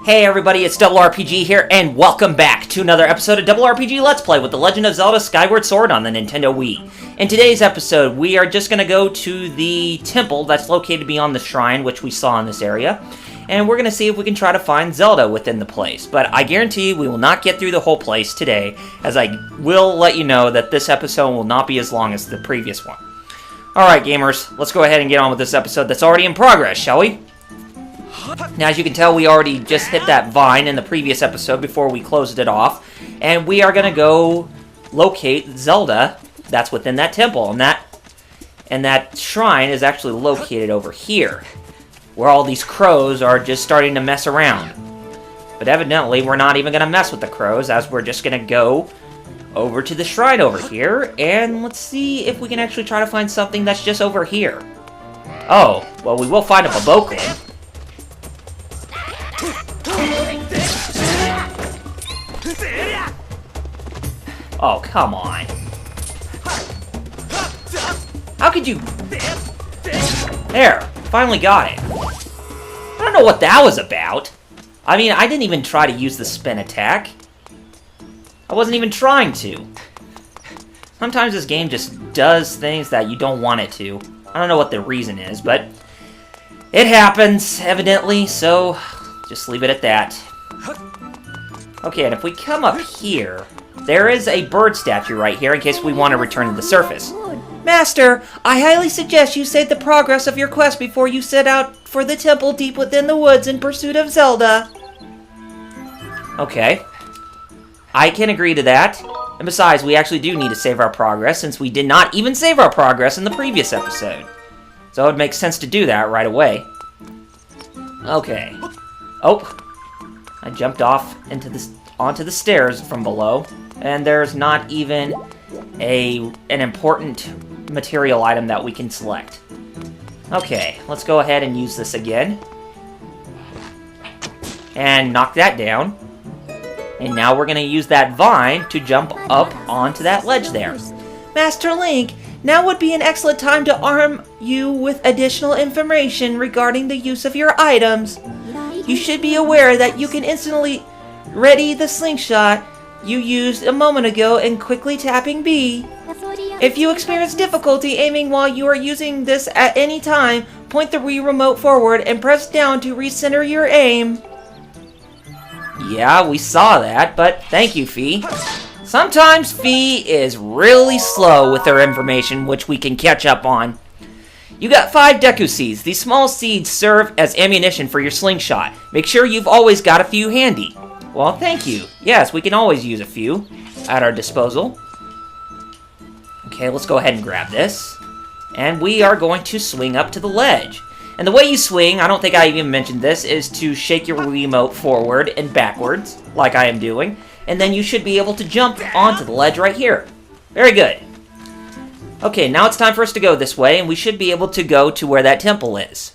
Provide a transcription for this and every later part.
Hey everybody, it's RRPG here, and welcome back to another episode of RRPG Let's Play with The Legend of Zelda Skyward Sword on the Nintendo Wii. In today's episode, we are just going to go to the temple that's located beyond the shrine, which we saw in this area, and we're going to see if we can try to find Zelda within the place. But I guarantee you we will not get through the whole place today, as I will let you know that this episode will not be as long as the previous one. Alright gamers, let's go ahead and get on with this episode that's already in progress, shall we? Now, as you can tell, we already just hit that vine in the previous episode before we closed it off. And we are going to go locate Zelda that's within that temple. And that shrine is actually located over here, where all these crows are just starting to mess around. But evidently, we're not even going to mess with the crows, as we're just going to go over to the shrine over here. And let's see if we can actually try to find something that's just over here. Oh, well, we will find a Boboklin. Oh, come on. How could you... There, finally got it. I don't know what that was about. I mean, I didn't even try to use the spin attack. I wasn't even trying to. Sometimes this game just does things that you don't want it to. I don't know what the reason is, but it happens, evidently, so just leave it at that. Okay, and if we come up here, there is a bird statue right here in case we want to return to the surface. Master, I highly suggest you save the progress of your quest before you set out for the temple deep within the woods in pursuit of Zelda. Okay. I can agree to that. And besides, we actually do need to save our progress since we did not even save our progress in the previous episode. So it would make sense to do that right away. Okay. Oh. I jumped off onto the stairs from below, and there's not even an important material item that we can select. Okay, let's go ahead and use this again. And knock that down. And now we're going to use that vine to jump up onto that ledge there. Master Link, now would be an excellent time to arm you with additional information regarding the use of your items. You should be aware that you can instantly ready the slingshot you used a moment ago in quickly tapping B. If you experience difficulty aiming while you are using this at any time, point the Wii remote forward and press down to recenter your aim. Yeah, we saw that, but thank you, Fee. Sometimes Fee is really slow with her information, which we can catch up on. You got 5 Deku Seeds. These small seeds serve as ammunition for your slingshot. Make sure you've always got a few handy. Well, thank you. Yes, we can always use a few at our disposal. Okay, let's go ahead and grab this. And we are going to swing up to the ledge. And the way you swing, I don't think I even mentioned this, is to shake your remote forward and backwards, like I am doing. And then you should be able to jump onto the ledge right here. Very good. Okay, now it's time for us to go this way, and we should be able to go to where that temple is.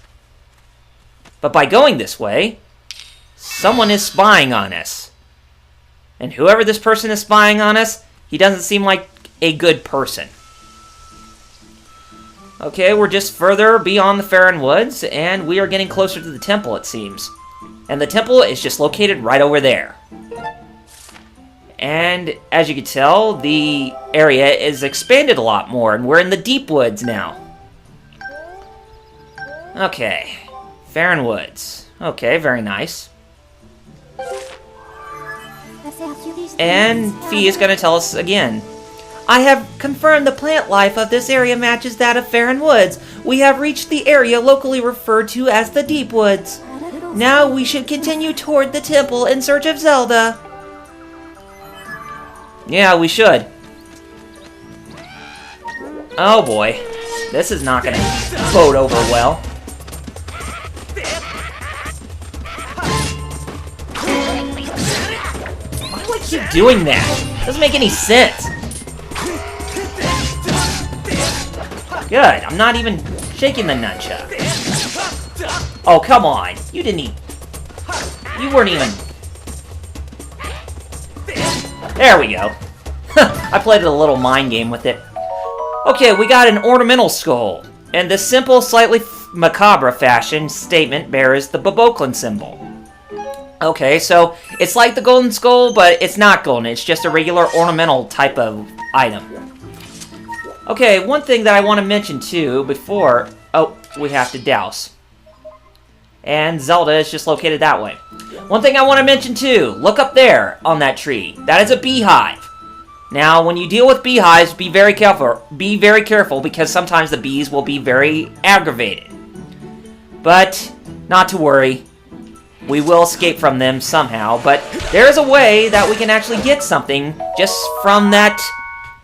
But by going this way, someone is spying on us. And whoever this person is spying on us, he doesn't seem like a good person. Okay, we're just further beyond the Faron Woods, and we are getting closer to the temple, it seems. And the temple is just located right over there. And as you can tell, the area is expanded a lot more, and we're in the deep woods now. Okay, Faron Woods. Okay, very nice. And Fee is going to tell us again. I have confirmed the plant life of this area matches that of Faron Woods. We have reached the area locally referred to as the Deep Woods. Now we should continue toward the temple in search of Zelda. Yeah, we should. Oh boy. This is not gonna bode over well. Why do I keep doing that? Doesn't make any sense. Good, I'm not even shaking the nunchuck. Oh, come on. You didn't even... You weren't even... There we go. I played a little mind game with it. Okay, we got an ornamental skull. And this simple, slightly macabre fashion statement bears the Boboklin symbol. Okay, so it's like the golden skull, but it's not golden. It's just a regular ornamental type of item. Okay, one thing that I want to mention too before... Oh, we have to douse. And Zelda is just located that way. One thing I want to mention too, look up there on that tree. That is a beehive. Now, when you deal with beehives, be very careful. Be very careful because sometimes the bees will be very aggravated. But, not to worry. We will escape from them somehow, but there is a way that we can actually get something just from that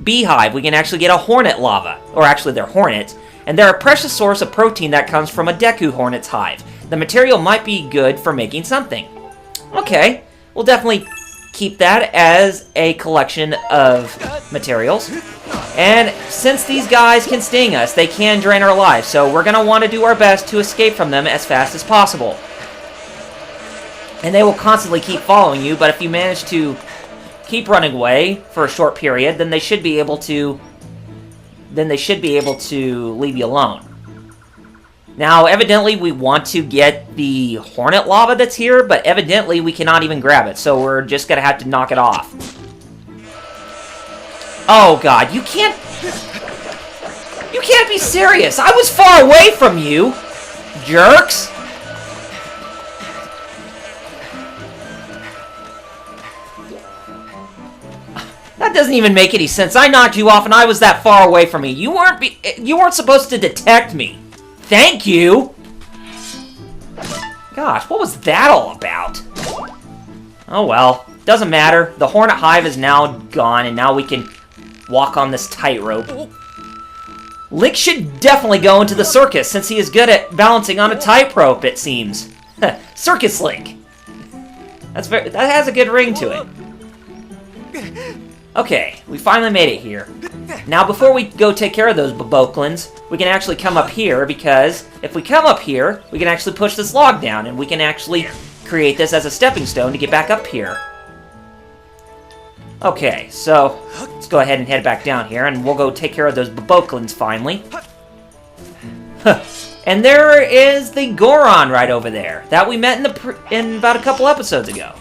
beehive. We can actually get a hornet lava, or actually they're hornets, and they're a precious source of protein that comes from a Deku hornet's hive. The material might be good for making something. Okay, we'll definitely keep that as a collection of materials. And since these guys can sting us, they can drain our lives, so we're going to want to do our best to escape from them as fast as possible. And they will constantly keep following you, but if you manage to keep running away for a short period, then they should be able to leave you alone. Now, evidently we want to get the hornet lava that's here, but evidently we cannot even grab it, so we're just gonna have to knock it off. Oh god, you can't be serious! I was far away from you, jerks! That doesn't even make any sense. I knocked you off and I was that far away from you. You weren't supposed to detect me. Thank you! Gosh, what was that all about? Oh well, doesn't matter. The hornet hive is now gone and now we can walk on this tightrope. Link should definitely go into the circus since he is good at balancing on a tightrope, it seems. Circus Link. That has a good ring to it. Okay, we finally made it here. Now, before we go take care of those Boboklins, we can actually come up here, because if we come up here, we can actually push this log down, and we can actually create this as a stepping stone to get back up here. Okay, so let's go ahead and head back down here, and we'll go take care of those Boboklins finally. And there is the Goron right over there, that we met in about a couple episodes ago.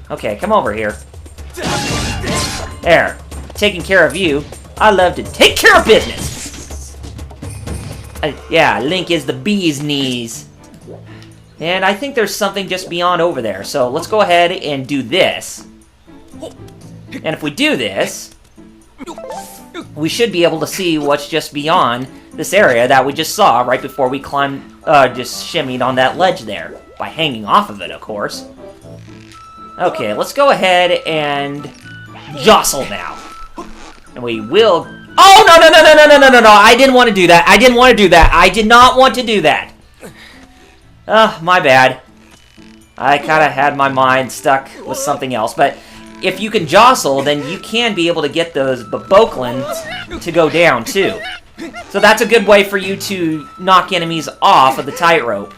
Okay, come over here. There, taking care of you. I love to take care of business. Yeah, Link is the bee's knees. And I think there's something just beyond over there. So let's go ahead and do this. And if we do this, we should be able to see what's just beyond this area that we just saw right before we climbed, just shimmied on that ledge there. By hanging off of it, of course. Okay, let's go ahead and jostle now. And we will... Oh, no, I didn't want to do that. I didn't want to do that. I did not want to do that. My bad. I kind of had my mind stuck with something else. But if you can jostle, then you can be able to get those Boboklins to go down, too. So that's a good way for you to knock enemies off of the tightrope.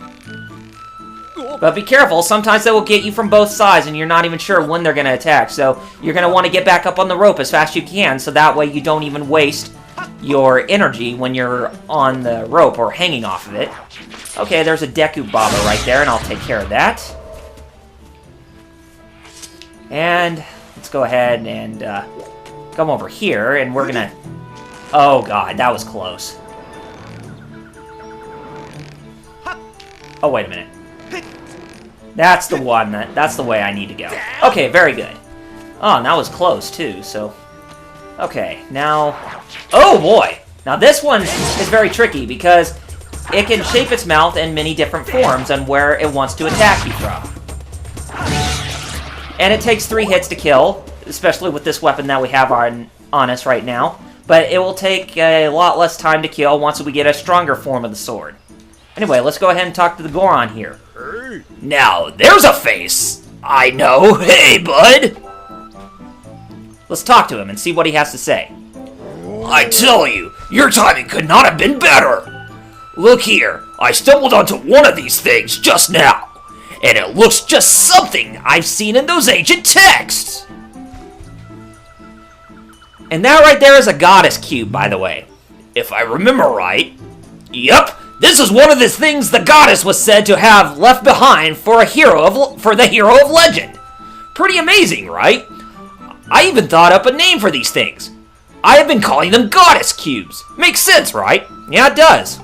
But be careful, sometimes they will get you from both sides and you're not even sure when they're going to attack. So you're going to want to get back up on the rope as fast as you can, so that way you don't even waste your energy when you're on the rope or hanging off of it. Okay, there's a Deku Baba right there, and I'll take care of that. And let's go ahead and come over here, and we're going to... Oh god, that was close. Oh, wait a minute. That's the one, that's the way I need to go. Okay, very good. Oh, and that was close, too, so... Okay, now... Oh, boy! Now, this one is very tricky, because it can shape its mouth in many different forms and where it wants to attack you from. And it takes 3 hits to kill, especially with this weapon that we have on us right now. But it will take a lot less time to kill once we get a stronger form of the sword. Anyway, let's go ahead and talk to the Goron here. Now, there's a face I know. Hey, bud. Let's talk to him and see what he has to say. I tell you, your timing could not have been better. Look here, I stumbled onto one of these things just now, and it looks just something I've seen in those ancient texts. And that right there is a goddess cube, by the way. If I remember right. Yep, This is one of the things the goddess was said to have left behind for the hero of legend. Pretty amazing, right? I even thought up a name for these things. I have been calling them goddess cubes. Makes sense, right? Yeah, it does.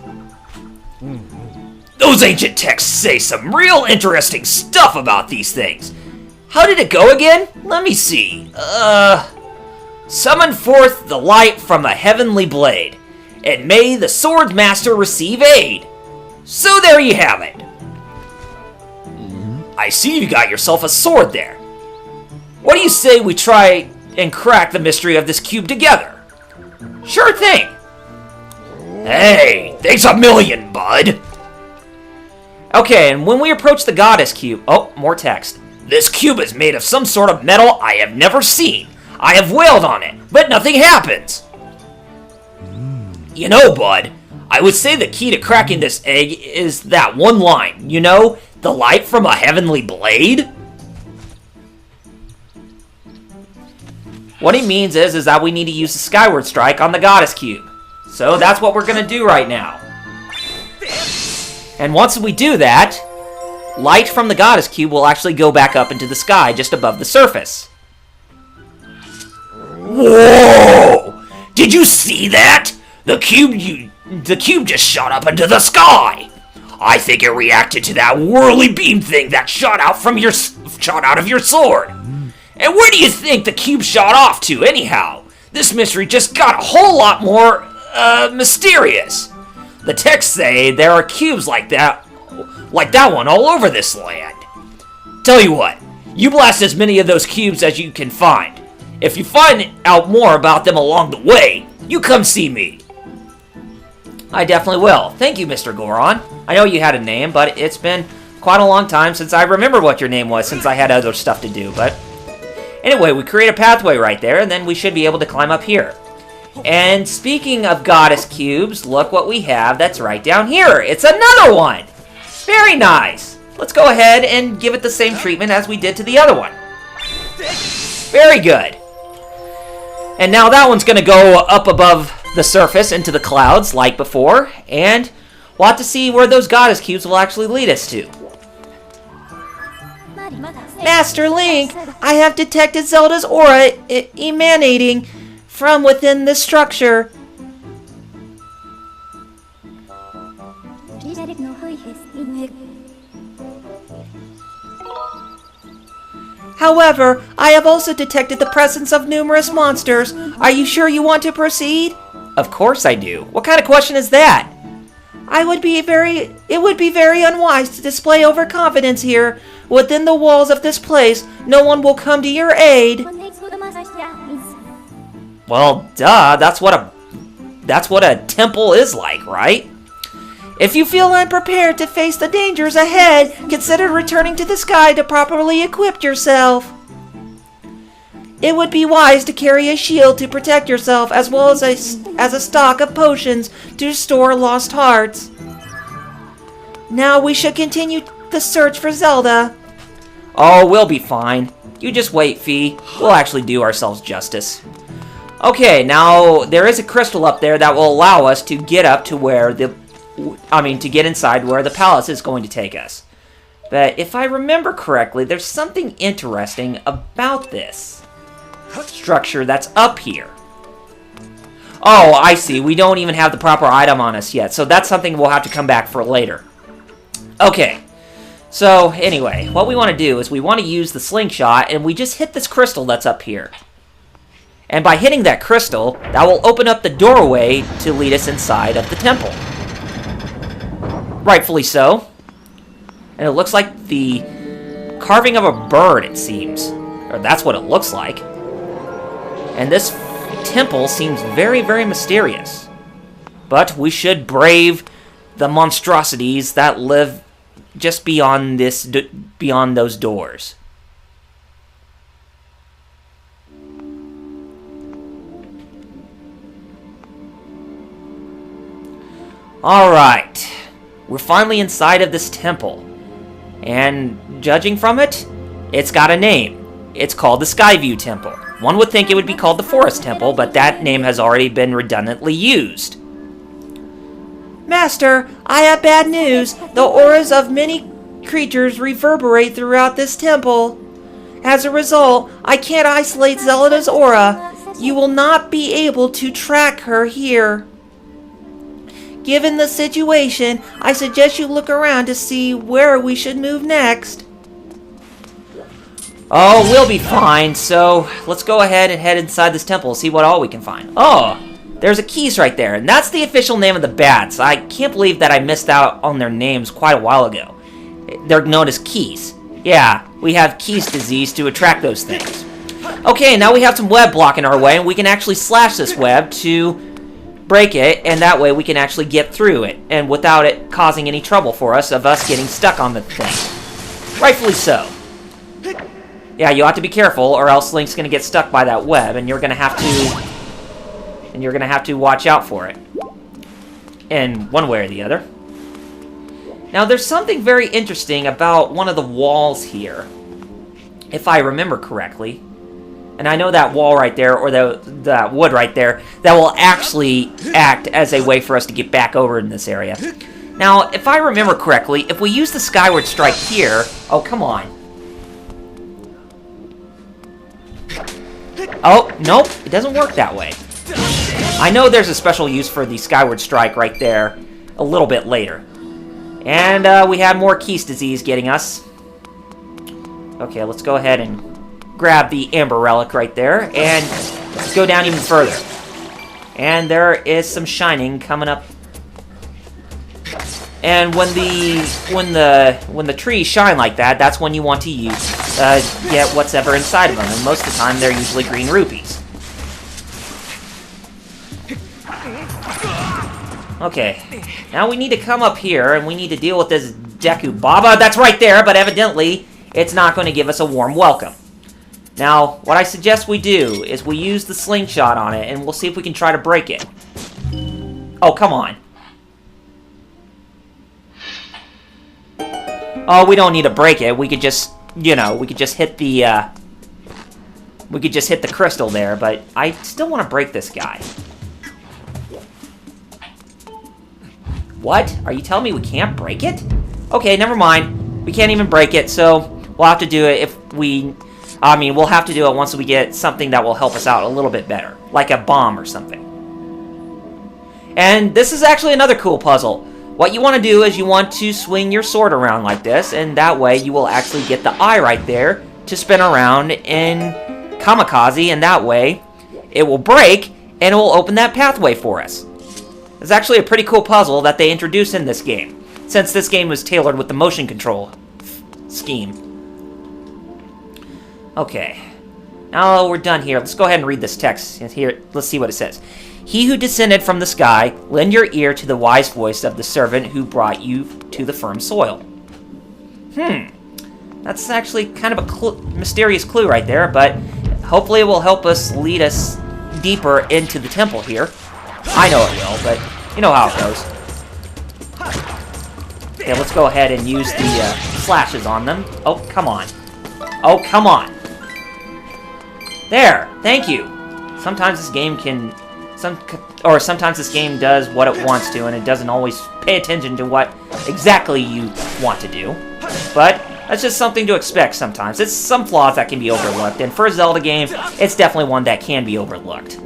Those ancient texts say some real interesting stuff about these things. How did it go again? Let me see. Summon forth the light from a heavenly blade, and may the sword master receive aid. So there you have it. I see you got yourself a sword there. What do you say we try and crack the mystery of this cube together? Sure thing. Hey, thanks a million, bud. Okay, and when we approach the goddess cube... Oh, more text. This cube is made of some sort of metal I have never seen. I have wailed on it, but nothing happens. You know, bud, I would say the key to cracking this egg is that one line. You know, the light from a heavenly blade? What he means is that we need to use the Skyward Strike on the goddess cube. So that's what we're going to do right now. And once we do that, light from the goddess cube will actually go back up into the sky just above the surface. Whoa! Did you see that? The cube just shot up into the sky. I think it reacted to that whirly beam thing that shot out of your sword. And where do you think the cube shot off to, anyhow? This mystery just got a whole lot more mysterious. The texts say there are cubes like that one all over this land. Tell you what, you blast as many of those cubes as you can find. If you find out more about them along the way, you come see me. I definitely will. Thank you, Mr. Goron. I know you had a name, but it's been quite a long time since I remember what your name was, since I had other stuff to do. But anyway, we create a pathway right there, and then we should be able to climb up here. And speaking of goddess cubes, look what we have that's right down here. It's another one! Very nice! Let's go ahead and give it the same treatment as we did to the other one. Very good. And now that one's going to go up above the surface into the clouds like before, and we'll have to see where those goddess cubes will actually lead us to. Master Link, I have detected Zelda's aura emanating from within this structure. However, I have also detected the presence of numerous monsters. Are you sure you want to proceed? Of course I do. What kind of question is that? It would be very unwise to display overconfidence here. Within the walls of this place, no one will come to your aid. Well, duh, that's what a temple is like, right? If you feel unprepared to face the dangers ahead, consider returning to the sky to properly equip yourself. It would be wise to carry a shield to protect yourself, as well as a stock of potions to restore lost hearts. Now we should continue the search for Zelda. Oh, we'll be fine. You just wait, Fee. We'll actually do ourselves justice. Okay, now there is a crystal up there that will allow us to get up to where to get inside where the palace is going to take us. But if I remember correctly, there's something interesting about this structure that's up here. Oh, I see. We don't even have the proper item on us yet, so that's something we'll have to come back for later. Okay, so anyway, what we want to do is we want to use the slingshot, and we just hit this crystal that's up here. And by hitting that crystal, that will open up the doorway to lead us inside of the temple. Rightfully so. And it looks like the carving of a bird, it seems. Or that's what it looks like. And this temple seems very, very mysterious. But we should brave the monstrosities that live just beyond beyond those doors. Alright, we're finally inside of this temple, and judging from it, it's got a name. It's called the Skyview Temple. One would think it would be called the Forest Temple, but that name has already been redundantly used. Master, I have bad news. The auras of many creatures reverberate throughout this temple. As a result, I can't isolate Zelda's aura. You will not be able to track her here. Given the situation, I suggest you look around to see where we should move next. Oh, we'll be fine, so let's go ahead and head inside this temple and see what all we can find. Oh, there's a Keys right there, and that's the official name of the bats. I can't believe that I missed out on their names quite a while ago. They're known as Keys. Yeah, we have Keys disease to attract those things. Okay, now we have some web blocking our way, and we can actually slash this web to break it, and that way we can actually get through it, and without it causing any trouble for us of us getting stuck on the thing. Rightfully so. Yeah, you have to be careful, or else Link's gonna get stuck by that web, and you're gonna have to watch out for it. In one way or the other. Now, there's something very interesting about one of the walls here, if I remember correctly. And I know that wall right there, or that wood right there, that will actually act as a way for us to get back over in this area. Now, if I remember correctly, if we use the Skyward Strike here... Oh, come on. Oh, nope, it doesn't work that way. I know there's a special use for the Skyward Strike right there a little bit later. And we have more Keys disease getting us. Okay, let's go ahead and grab the Amber Relic right there and go down even further. And there is some shining coming up. And when the trees shine like that, that's when you want to get what's ever inside of them. And most of the time, they're usually green rupees. Okay, now we need to come up here, and we need to deal with this Deku Baba that's right there, but evidently, it's not going to give us a warm welcome. Now, what I suggest we do is we use the slingshot on it, and we'll see if we can try to break it. Oh, come on. Oh, we don't need to break it. We could just, we could just hit the, crystal there, but I still want to break this guy. What? Are you telling me we can't break it? Okay, never mind. We can't even break it, so we'll have to do it we'll have to do it once we get something that will help us out a little bit better. Like a bomb or something. And this is actually another cool puzzle. What you want to do is you want to swing your sword around like this, and that way you will actually get the eye right there to spin around in Kamikaze, and that way it will break, and it will open that pathway for us. It's actually a pretty cool puzzle that they introduced in this game, since this game was tailored with the motion control scheme. Okay, now we're done here. Let's go ahead and read this text. Here, let's see what it says. He who descended from the sky, lend your ear to the wise voice of the servant who brought you to the firm soil. That's actually kind of a mysterious clue right there, but hopefully it will help us lead us deeper into the temple here. I know it will, but you know how it goes. Okay, let's go ahead and use the slashes on them. Oh, come on. Oh, come on. There, thank you. Sometimes this game sometimes this game does what it wants to, and it doesn't always pay attention to what exactly you want to do. But that's just something to expect sometimes. It's some flaws that can be overlooked, and for a Zelda game, it's definitely one that can be overlooked.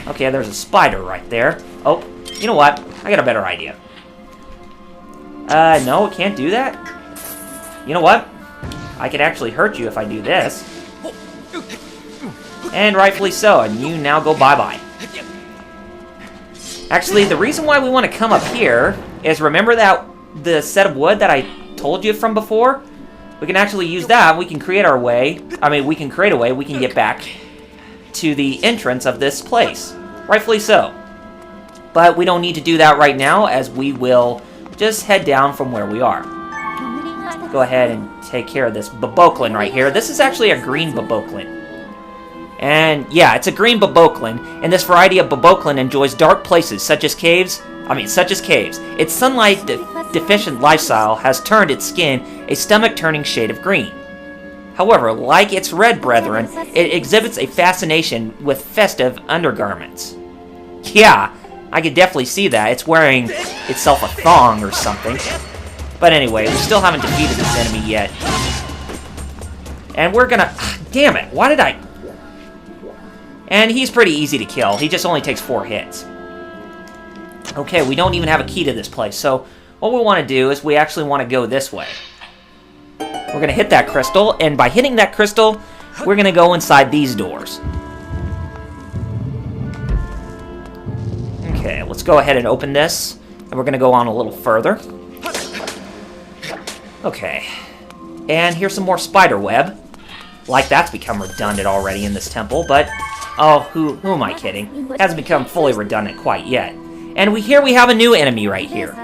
Okay, there's a spider right there. Oh, you know what? I got a better idea. No, it can't do that. You know what? I could actually hurt you if I do this. And rightfully so, and you now go bye-bye. Actually, the reason why we want to come up here is, remember the set of wood that I told you from before? We can actually use that. We can create a way we can get back to the entrance of this place. Rightfully so. But we don't need to do that right now, as we will just head down from where we are. Go ahead and take care of this Boboklin right here. This is actually a green Boboklin. And yeah, it's a green Boboklin, and this variety of Boboklin enjoys dark places such as caves. Its sunlight deficient lifestyle has turned its skin a stomach-turning shade of green. However, like its red brethren, it exhibits a fascination with festive undergarments. Yeah, I could definitely see that. It's wearing itself a thong or something. But anyway, we still haven't defeated this enemy yet. And we're gonna... Damn it, why did I... And he's pretty easy to kill. He just only takes 4 hits. Okay, we don't even have a key to this place. So what we want to do is we actually want to go this way. We're going to hit that crystal, and by hitting that crystal, we're going to go inside these doors. Okay, let's go ahead and open this, and we're going to go on a little further. Okay, and here's some more spider web. Like that's become redundant already in this temple, but... Oh, who am I kidding? Hasn't become fully redundant quite yet. And here we have a new enemy right here.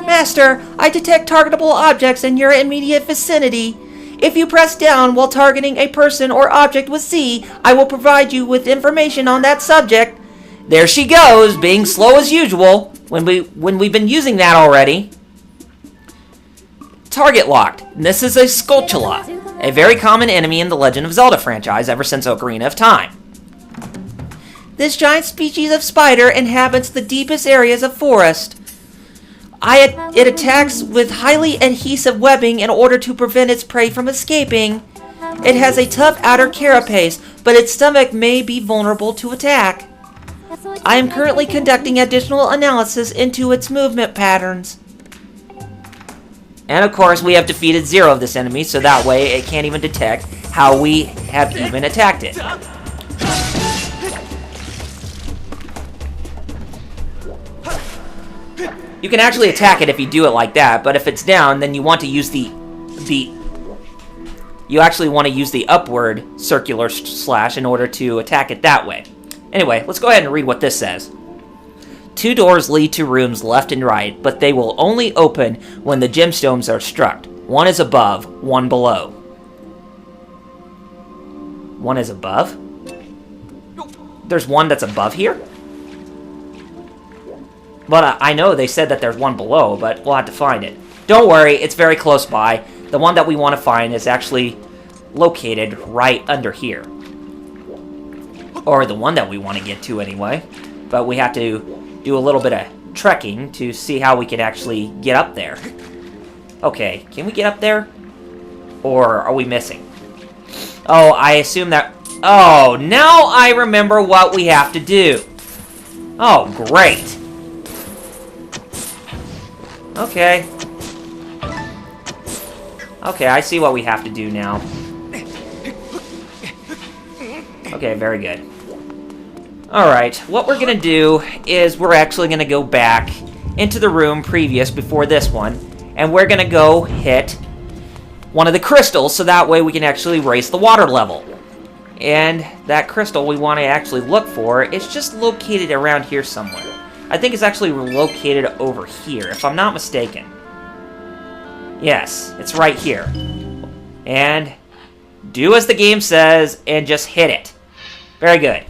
Master, I detect targetable objects in your immediate vicinity. If you press down while targeting a person or object with C, I will provide you with information on that subject. There she goes, being slow as usual, when we've been using that already. Target locked. This is a Skulltula, a very common enemy in the Legend of Zelda franchise ever since Ocarina of Time. This giant species of spider inhabits the deepest areas of forest. It attacks with highly adhesive webbing in order to prevent its prey from escaping. It has a tough outer carapace, but its stomach may be vulnerable to attack. I am currently conducting additional analysis into its movement patterns. And of course, we have defeated 0 of this enemy, so that way it can't even detect how we have even attacked it. You can actually attack it if you do it like that, but if it's down, then you want to use you actually want to use the upward circular slash in order to attack it that way. Anyway, let's go ahead and read what this says. 2 doors lead to rooms left and right, but they will only open when the gemstones are struck. One is above, one below. One is above? There's one that's above here? But I know they said that there's one below, but we'll have to find it. Don't worry, it's very close by. The one that we want to find is actually located right under here. Or the one that we want to get to anyway. But we have to do a little bit of trekking to see how we can actually get up there. Okay, can we get up there? Or are we missing? Oh, I assume that... Oh, now I remember what we have to do. Oh, great. Okay. Okay, I see what we have to do now. Okay, very good. Alright, what we're going to do is we're actually going to go back into the room previous before this one, and we're going to go hit one of the crystals so that way we can actually raise the water level. And that crystal we want to actually look for is just located around here somewhere. I think it's actually located over here, if I'm not mistaken. Yes, it's right here. And do as the game says and just hit it. Very good.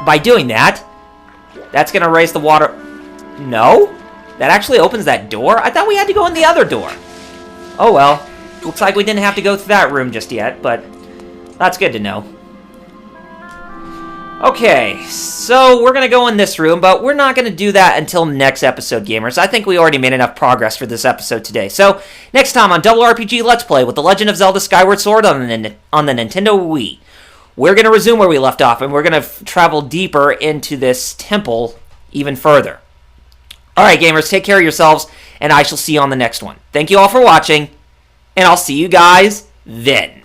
By doing that, that's going to raise the water... No? That actually opens that door? I thought we had to go in the other door. Oh well. Looks like we didn't have to go through that room just yet, but that's good to know. Okay, so we're going to go in this room, but we're not going to do that until next episode, gamers. I think we already made enough progress for this episode today. So, next time on Double RPG Let's Play with The Legend of Zelda Skyward Sword on the Nintendo Wii, we're going to resume where we left off, and we're going to travel deeper into this temple even further. Alright, gamers, take care of yourselves, and I shall see you on the next one. Thank you all for watching, and I'll see you guys then.